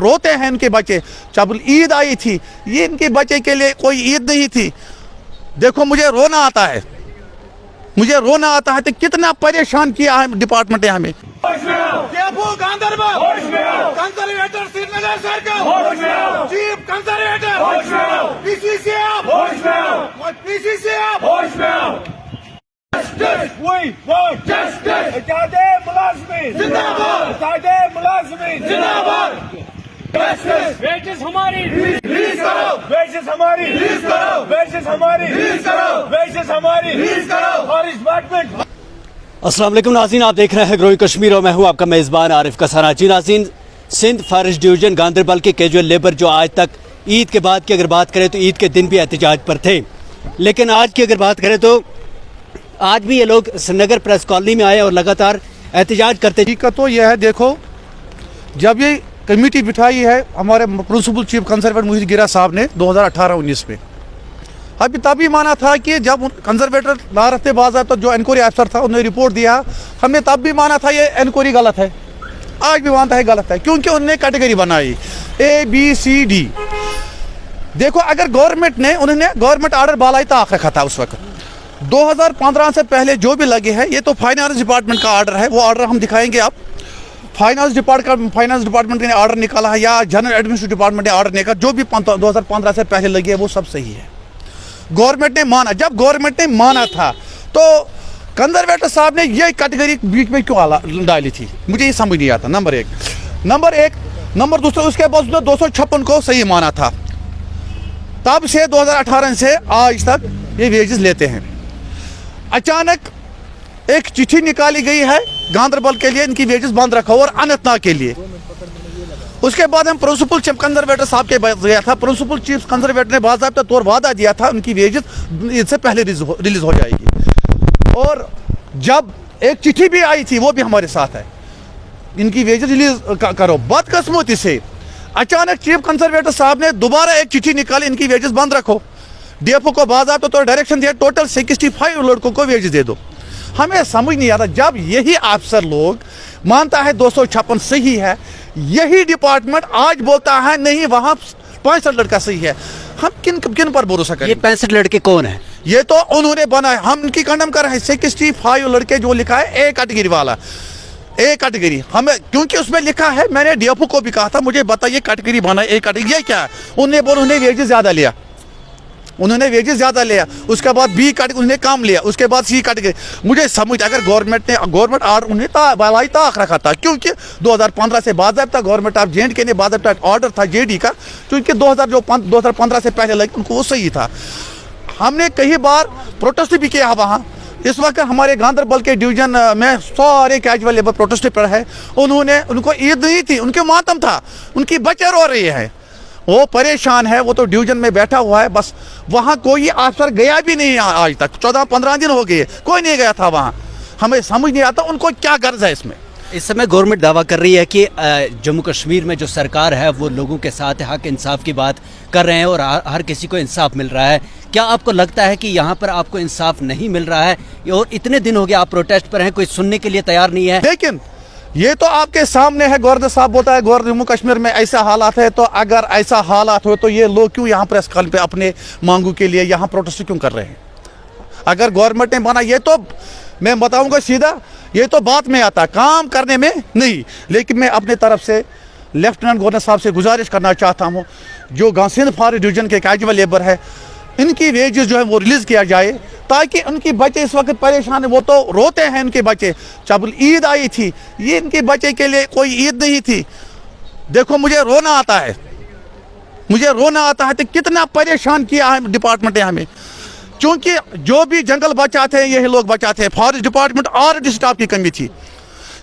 रोते हैं इनके बच्चे। जब ईद आई थी, ये इनके बच्चे के लिए कोई ईद नहीं थी। देखो मुझे रोना आता है, मुझे रोना आता है तो कितना परेशान किया है डिपार्टमेंट ने हमें। चीफ कंजर्वेटर वेजेस हमारी रिलीज करो, वेजेस हमारी रिलीज करो, वेजेस हमारी रिलीज करो, वेजेस हमारी रिलीज करो। और इस डिपार्टमेंट। अस्सलाम वालेकुम नाज़रीन, आप देख रहे हैं ग्रोइंग कश्मीर और मैं हूं आपका मेज़बान आरिफ कसाना। जी नाज़रीन, सिंध फॉरेस्ट डिवीज़न गांदरबल के कैजुअल लेबर जो आज तक ईद के बाद की अगर बात करें तो ईद के दिन भी एहतजाज पर थे, लेकिन आज की अगर बात करें तो आज भी ये लोग श्रीनगर प्रेस कॉलोनी में आए और लगातार एहतजाज करते। हकीकत तो यह है, देखो जब ये कमेटी बिठाई है हमारे प्रिंसिपल चीफ कंजर्वेटर मुहित गिरा साहब ने 2018-19 में, अभी तभी माना था कि जब कंजर्वेटर ला रहे थे बाज़ाब्ता जो इंक्वायरी अफसर था उन्होंने रिपोर्ट दिया, हमने तब भी माना था ये इंक्वायरी गलत है, आज भी मानता है गलत है, क्योंकि उन्होंने कैटेगरी बनाई ABCD। देखो अगर गवर्नमेंट आर्डर बालाई ताक रखा था उस वक्त 2015 से पहले जो भी लगे हैं, ये तो फाइनेंस डिपार्टमेंट का आर्डर है, वो आर्डर हम दिखाएंगे आप। फाइनेंस डिपार्टमेंट ने आर्डर निकाला है या जनरल एडमिनिस्ट्रेटिव डिपार्टमेंट ने आर्डर निकाला, जो भी 2015 से पहले लगी है वो सब सही है। गवर्नमेंट ने माना, जब गवर्नमेंट ने माना था तो कंजर्वेटर साहब ने ये कैटेगरी बीच में क्यों डाली थी, मुझे ये समझ नहीं आता। नंबर एक नंबर दूसरा, उसके बाद 256 को सही माना था, तब से 2018 से आज तक ये वेजेस लेते हैं। अचानक एक चिट्ठी निकाली गई है गांदरबल के लिए, इनकी वेजेस बंद रखा और अनंतनाग के लिए। उसके बाद हम प्रिंसिपल चीफ कंजर्वेटर साहब के पास गया था, प्रिंसिपल चीफ कंजर्वेटर ने बाज़ाब्ता तौर वादा दिया था उनकी वेजेस इससे पहले रिलीज हो जाएगी, और जब एक चिट्ठी भी आई थी वो भी हमारे साथ है, इनकी वेजेस रिलीज करो। बदकिस्मती से अचानक चीफ कंजर्वेटर साहब ने दोबारा एक चिट्ठी निकाली, इनकी वेजेस बंद रखो, DFO को बाज़ाब्ता तौर डायरेक्शन दिया, टोटल 65 लड़कों को वेजेस दे दो। हमें समझ नहीं आता, जब यही अफसर लोग मानता है 256 सही है, यही डिपार्टमेंट आज बोलता है नहीं वहाँ 65 लड़का सही है, हम किन पर भरोसा करें? ये 65 लड़के कौन है? ये तो उन्होंने बनाया, हम इनकी कंडम कर रहे हैं। 65 लड़के जो लिखा है A कैटेगरी वाला, A कैटेगरी, हमें क्योंकि उसमें लिखा है, मैंने DFO को भी कहा था मुझे बताइए कैटेगरी बना A कैटेगरी ये क्या है, उन्होंने बोला उन्हें वेजेस ज़्यादा लिया, उसके बाद B कैटेगरी उन्हें कम लिया, उसके बाद C कैटेगरी। मुझे समझ, अगर गवर्नमेंट आर्डर उन्हें बालाई ताक रखा था, क्योंकि 2015 से बाज़ाब्ता गवर्नमेंट ऑफ J&K ने बाज़ाब्ता आर्डर था JD का, क्योंकि 2015 से पहले लगे उनको वो सही था। हमने कई बार प्रोटेस्ट भी किया वहाँ। इस वक्त हमारे गांदरबल के डिवीजन में सारे कैजुअल लेबर प्रोटेस्ट पर है, उनको ईद नहीं थी, उनके मातम था, उनकी बच्चे रो रही है, वो परेशान है, वो तो डिवीजन में बैठा हुआ है, बस वहाँ कोई अफसर गया भी नहीं आज तक, 14-15 दिन हो गए कोई नहीं गया था वहाँ। हमें समझ नहीं आता उनको क्या गर्ज है इसमें। इस समय गवर्नमेंट दावा कर रही है कि जम्मू कश्मीर में जो सरकार है वो लोगों के साथ हक इंसाफ की बात कर रहे हैं और हर किसी को इंसाफ मिल रहा है। क्या आपको लगता है कि यहाँ पर आपको इंसाफ नहीं मिल रहा है, और इतने दिन हो गए आप प्रोटेस्ट पर हैं, कोई सुनने के लिए तैयार नहीं है? लेकिन ये तो आपके सामने है, गवर्नर साहब बोलता है जम्मू कश्मीर में ऐसा हालात है, तो अगर ऐसा हालात हो तो ये लोग क्यों यहाँ प्रेस कॉल पे अपने मांगों के लिए यहाँ प्रोटेस्ट क्यों कर रहे हैं? अगर गवर्नमेंट ने माना, ये तो मैं बताऊंगा सीधा, ये तो बात में आता, काम करने में नहीं। लेकिन मैं अपने तरफ से लेफ्टिनेंट गवर्नर साहब से गुजारिश करना चाहता हूँ, जो सिंध फॉरेस्ट डिवीजन के कैजुअल लेबर है, इनकी वेजेस जो है वो रिलीज़ किया जाए, ताकि उनके बच्चे इस वक्त परेशान है, वो तो रोते हैं इनके बच्चे। जब ईद आई थी, ये इनके बच्चे के लिए कोई ईद नहीं थी। देखो मुझे रोना आता है तो कितना परेशान किया है डिपार्टमेंट ने हमें, क्योंकि जो भी जंगल बचाते हैं यही लोग बचाते हैं। फॉरेस्ट डिपार्टमेंट ऑलरेडी स्टाफ की कमी थी,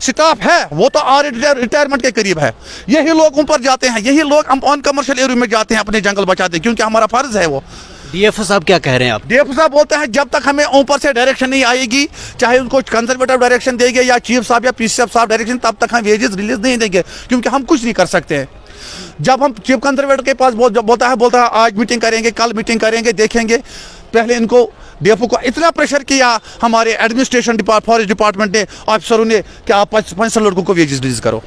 स्टाफ है वो तो ऑलरेडी रिटायरमेंट के करीब है, यही लोग ऊपर जाते हैं, यही लोग हम ऑन कमर्शियल एरिया में जाते हैं अपने जंगल बचाते हैं, क्योंकि हमारा फर्ज है वो। DFO साहब क्या कह रहे हैं आप? DFO साहब बोलते हैं जब तक हमें ऊपर से डायरेक्शन नहीं आएगी, चाहे उनको कंजर्वेटिव डायरेक्शन देंगे या चीफ साहब या PC साहब डायरेक्शन, तब तक हम वेजेस रिलीज नहीं देंगे, क्योंकि हम कुछ नहीं कर सकते हैं। जब हम चीफ कंजर्वेटर के पास बोलता है आज मीटिंग करेंगे, कल मीटिंग करेंगे, देखेंगे, पहले इनको DFO को इतना प्रेशर किया हमारे एडमिनिस्ट्रेशन फॉरेस्ट डिपार्टमेंट ने, अफसरों ने, कि आप 65 लड़कों को वेजेस रिलीज करो।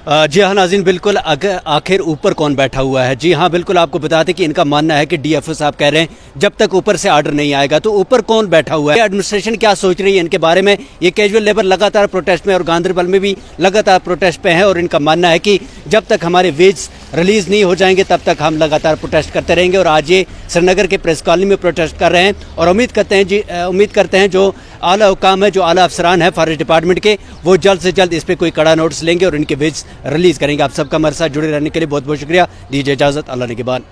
जी हाँ नाज़रीन, बिल्कुल आखिर ऊपर कौन बैठा हुआ है। जी हाँ बिल्कुल, आपको बताते कि इनका मानना है कि डीएफओ साहब कह रहे हैं जब तक ऊपर से आर्डर नहीं आएगा तो ऊपर कौन बैठा हुआ है, एडमिनिस्ट्रेशन क्या सोच रही है इनके बारे में। ये कैजुअल लेबर लगातार प्रोटेस्ट में और गांधरबल में भी लगातार प्रोटेस्ट पे हैं और इनका मानना है कि जब तक हमारे वेज रिलीज़ नहीं हो जाएंगे तब तक हम लगातार प्रोटेस्ट करते रहेंगे। और आज ये श्रीनगर के प्रेस कॉलोनी में प्रोटेस्ट कर रहे हैं और उम्मीद करते हैं जो आला हुकाम है, जो आला अफसरान है फॉरेस्ट डिपार्टमेंट के, वो जल्द से जल्द इस पर कोई कड़ा नोटिस लेंगे और इनके वेज रिलीज़ करेंगे। आप सबका हमारे साथ जुड़े रहने के लिए बहुत बहुत शुक्रिया। दीजिए इजाज़त, अल्लाह निगहबान।